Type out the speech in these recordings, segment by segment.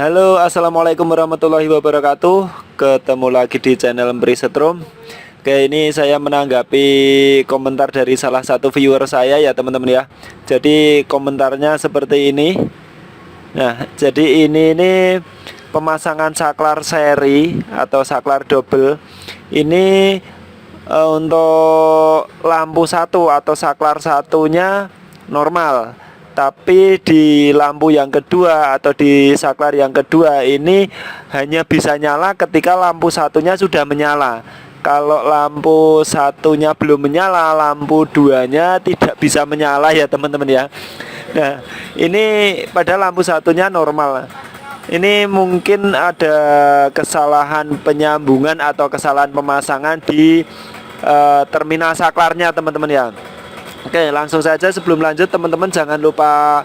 Halo, assalamualaikum warahmatullahi wabarakatuh. Ketemu lagi di channel Embri Setrum. Oke, ini saya menanggapi komentar dari salah satu viewer saya ya teman-teman ya. Jadi komentarnya seperti ini. Nah, jadi ini pemasangan saklar seri atau saklar double. Ini untuk lampu satu atau saklar satunya normal. Tapi di lampu yang kedua atau di saklar yang kedua ini hanya bisa nyala ketika lampu satunya sudah menyala. Kalau lampu satunya belum menyala, lampu duanya tidak bisa menyala ya teman-teman ya. Nah, ini pada lampu satunya normal. Ini mungkin ada kesalahan penyambungan atau kesalahan pemasangan di terminal saklarnya teman-teman ya. Oke, langsung saja sebelum lanjut teman-teman jangan lupa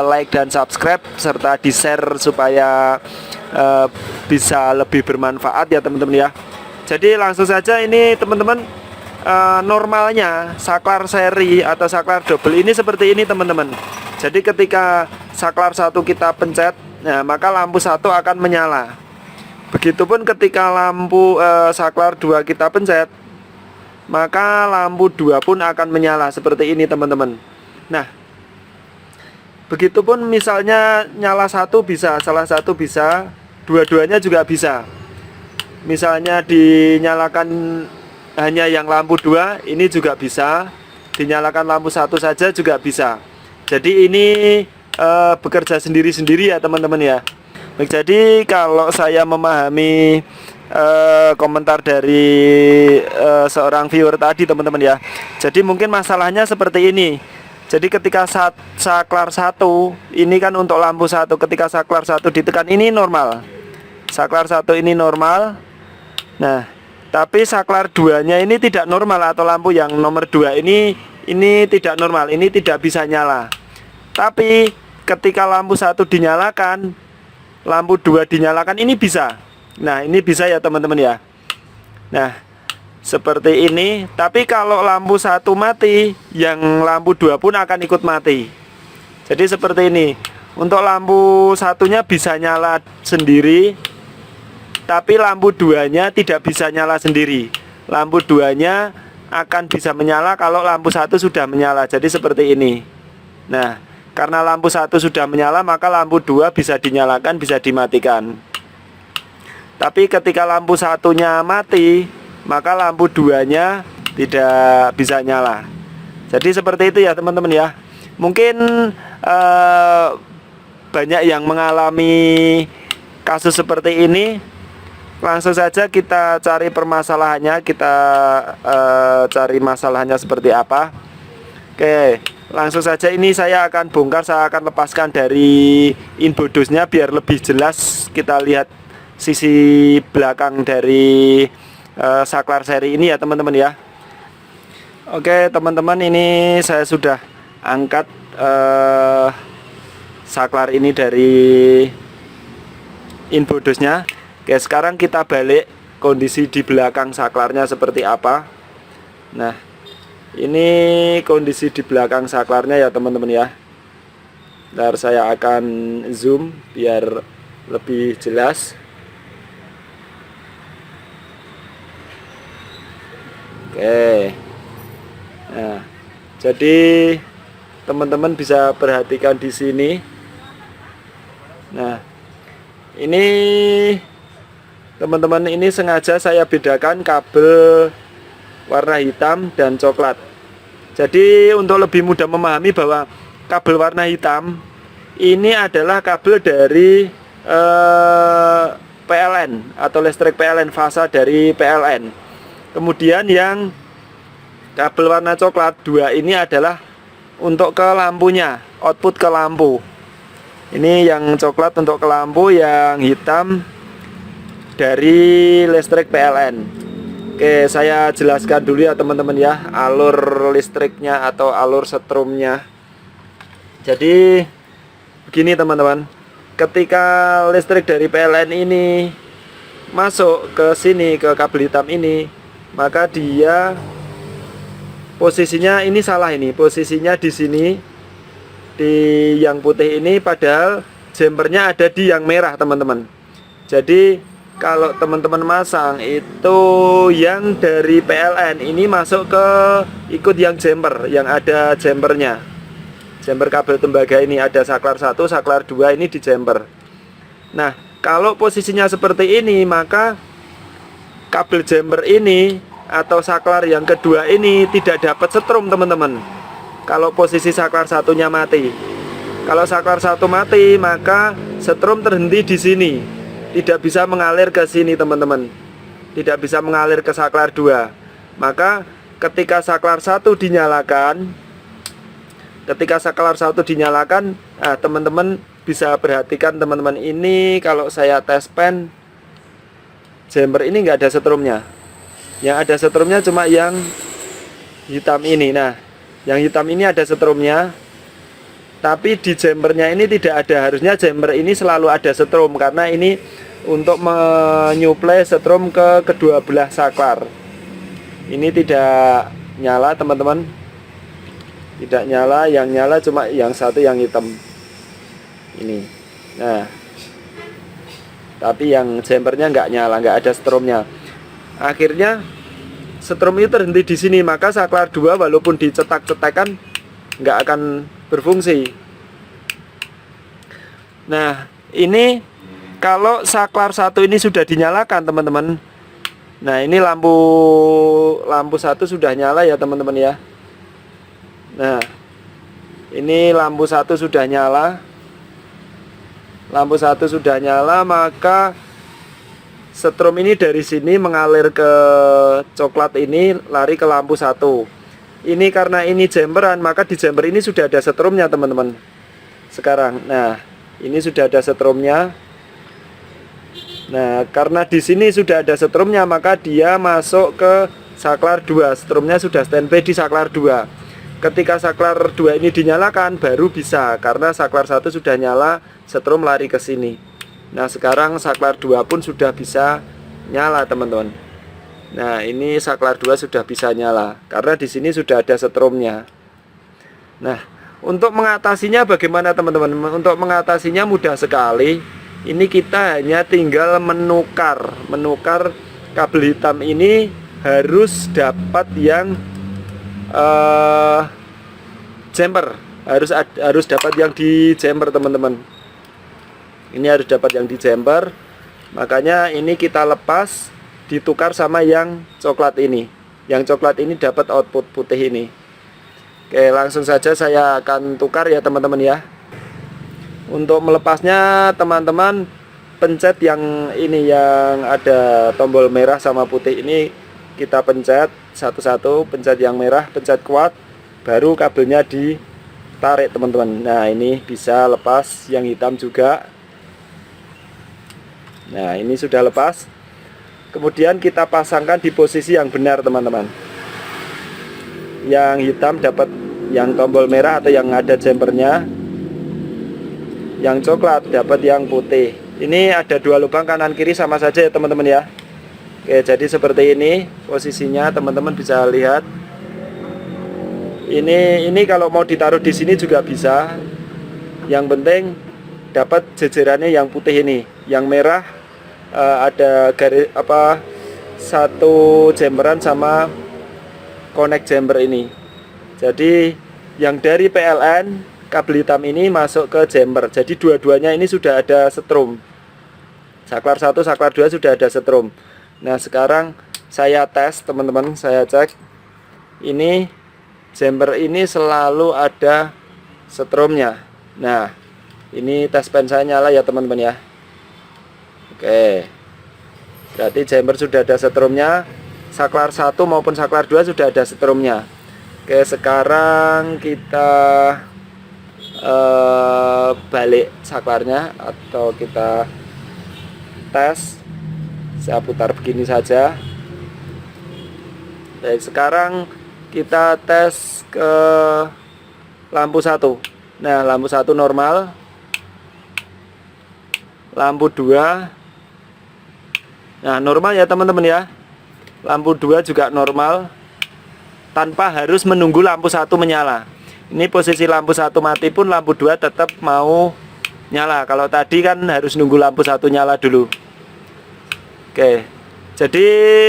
like dan subscribe serta di-share supaya bisa lebih bermanfaat ya teman-teman ya. Jadi langsung saja ini teman-teman, normalnya saklar seri atau saklar double ini seperti ini teman-teman. Jadi ketika saklar satu kita pencet, nah maka lampu satu akan menyala. Begitupun ketika lampu saklar dua kita pencet, maka lampu 2 pun akan menyala seperti ini teman-teman. Nah, begitupun misalnya nyala satu bisa, salah satu bisa, dua-duanya juga bisa. Misalnya dinyalakan hanya yang lampu 2, ini juga bisa. Dinyalakan lampu satu saja juga bisa. Jadi ini bekerja sendiri-sendiri ya teman-teman ya. Baik, jadi kalau saya memahami komentar dari seorang viewer tadi teman-teman ya. Jadi mungkin masalahnya seperti ini. Jadi ketika saklar satu ini kan untuk lampu satu, ketika saklar satu ditekan ini normal. Saklar satu ini normal. Nah, tapi saklar duanya ini tidak normal atau lampu yang nomor 2 ini tidak normal, ini tidak bisa nyala. Tapi ketika lampu satu dinyalakan, lampu 2 dinyalakan ini bisa. Nah, ini bisa ya teman-teman ya. Nah, seperti ini. Tapi kalau lampu satu mati, yang lampu 2 pun akan ikut mati. Jadi seperti ini. Untuk lampu satunya bisa nyala sendiri, tapi lampu 2-nya tidak bisa nyala sendiri. Lampu 2-nya akan bisa menyala kalau lampu satu sudah menyala. Jadi seperti ini. Nah, karena lampu satu sudah menyala, maka lampu 2 bisa dinyalakan, bisa dimatikan. Tapi ketika lampu satunya mati, maka lampu 2-nya tidak bisa nyala. Jadi seperti itu ya teman-teman ya. Mungkin banyak yang mengalami kasus seperti ini. Langsung saja kita cari permasalahannya. Kita cari masalahnya seperti apa. Oke, langsung saja ini saya akan bongkar. Saya akan lepaskan dari inbodosnya biar lebih jelas kita lihat sisi belakang dari saklar seri ini ya teman-teman ya. Oke teman-teman, ini saya sudah angkat saklar ini dari inbodosnya. Oke, sekarang kita balik kondisi di belakang saklarnya seperti apa. Nah, ini kondisi di belakang saklarnya ya teman-teman ya. Ntar saya akan zoom biar lebih jelas. Oke. Nah, jadi teman-teman bisa perhatikan di sini. Nah, ini teman-teman, ini sengaja saya bedakan kabel warna hitam dan coklat. Jadi untuk lebih mudah memahami bahwa kabel warna hitam ini adalah kabel dari PLN atau listrik PLN, fasa dari PLN. Kemudian yang kabel warna coklat 2 ini adalah untuk ke lampunya, output ke lampu. Ini yang coklat untuk ke lampu, yang hitam dari listrik PLN. Oke, saya jelaskan dulu ya teman-teman ya, alur listriknya atau alur setrumnya. Jadi begini teman-teman, ketika listrik dari PLN ini masuk ke sini, ke kabel hitam ini, maka dia posisinya ini salah, ini posisinya di sini, di yang putih ini, padahal jumpernya ada di yang merah teman-teman. Jadi kalau teman-teman masang itu yang dari PLN ini masuk ke ikut yang jumper, yang ada jumpernya. Jumper kabel tembaga ini ada saklar 1, saklar 2 ini di jumper. Nah, kalau posisinya seperti ini, maka kabel jumper ini atau saklar yang kedua ini tidak dapat setrum teman-teman. Kalau posisi saklar satunya mati. Kalau saklar 1 mati, maka setrum terhenti di sini. Tidak bisa mengalir ke sini teman-teman. Tidak bisa mengalir ke saklar 2. Maka ketika saklar 1 dinyalakan, teman-teman bisa perhatikan teman-teman, ini kalau saya tes pen, jumper ini nggak ada setrumnya. Yang ada setrumnya cuma yang hitam ini. Nah, yang hitam ini ada setrumnya, tapi di jumpernya ini tidak ada. Harusnya jumper ini selalu ada setrum, karena ini untuk menyuplai setrum ke kedua belah saklar. Ini tidak nyala teman-teman, tidak nyala. Yang nyala cuma yang satu yang hitam ini. Nah, tapi yang jumpernya nggak nyala, nggak ada setrumnya. Akhirnya setrum itu terhenti di sini, maka saklar 2 walaupun dicetak-cetakan nggak akan berfungsi. Nah, ini kalau saklar 1 ini sudah dinyalakan teman-teman. Nah, ini lampu 1 sudah nyala ya teman-teman ya. Nah, ini lampu 1 sudah nyala. Lampu 1 sudah nyala, maka setrum ini dari sini mengalir ke coklat ini, lari ke lampu 1. Ini karena ini jumperan, maka di jumper ini sudah ada setrumnya teman-teman. Sekarang, nah ini sudah ada setrumnya. Nah, karena di sini sudah ada setrumnya, maka dia masuk ke saklar 2. Setrumnya sudah standby di saklar 2. Ketika saklar 2 ini dinyalakan baru bisa, karena saklar 1 sudah nyala, setrum lari ke sini. Nah, sekarang saklar 2 pun sudah bisa nyala teman-teman. Nah, ini saklar 2 sudah bisa nyala karena di sini sudah ada setrumnya. Nah, untuk mengatasinya bagaimana teman-teman? Untuk mengatasinya mudah sekali. Ini kita hanya tinggal menukar kabel hitam ini, harus dapat yang jumper, harus dapat yang di jumper teman-teman. Ini harus dapat yang di jumper. Makanya ini kita lepas, ditukar sama yang coklat ini. Yang coklat ini dapat output putih ini. Oke, langsung saja saya akan tukar ya teman-teman ya. Untuk melepasnya teman-teman pencet yang ini, yang ada tombol merah sama putih ini, kita pencet satu-satu. Pencet yang merah, pencet kuat, baru kabelnya ditarik teman-teman. Nah, ini bisa lepas. Yang hitam juga. Nah, ini sudah lepas. Kemudian kita pasangkan di posisi yang benar teman-teman. Yang hitam dapat yang tombol merah atau yang ada jumpernya. Yang coklat dapat yang putih. Ini ada 2 lubang kanan kiri sama saja ya teman-teman ya. Oke, jadi seperti ini posisinya, teman-teman bisa lihat. Ini kalau mau ditaruh di sini juga bisa. Yang penting dapat jejerannya yang putih ini. Yang merah ada garis satu jumperan sama connect jumper ini. Jadi yang dari PLN kabel hitam ini masuk ke jumper. Jadi dua-duanya ini sudah ada setrum. Saklar 1, saklar 2 sudah ada setrum. Nah, sekarang saya tes teman-teman, saya cek. Ini jumper ini selalu ada setrumnya. Nah, ini tes pen saya nyala ya teman-teman ya. Oke. Berarti jumper sudah ada setrumnya. Saklar 1 maupun saklar 2 sudah ada setrumnya. Oke, sekarang kita balik saklarnya atau kita tes. Saya putar begini saja. Baik, sekarang kita tes ke lampu 1. Nah, lampu 1 normal. Lampu 2. Nah, normal ya teman-teman ya. Lampu 2 juga normal, tanpa harus menunggu lampu 1 menyala. Ini posisi lampu 1 mati pun lampu 2 tetap mau nyala. Kalau tadi kan harus nunggu lampu satu nyala dulu. Oke, jadi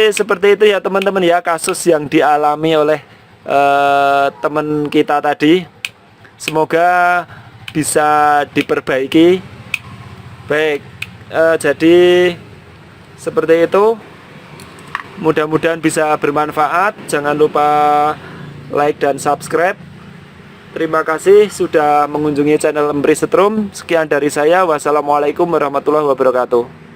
seperti itu ya teman-teman ya, kasus yang dialami oleh teman kita tadi. Semoga bisa diperbaiki. Baik, jadi seperti itu. Mudah-mudahan bisa bermanfaat. Jangan lupa like dan subscribe. Terima kasih sudah mengunjungi channel Embri Setrum. Sekian dari saya. Wassalamualaikum warahmatullahi wabarakatuh.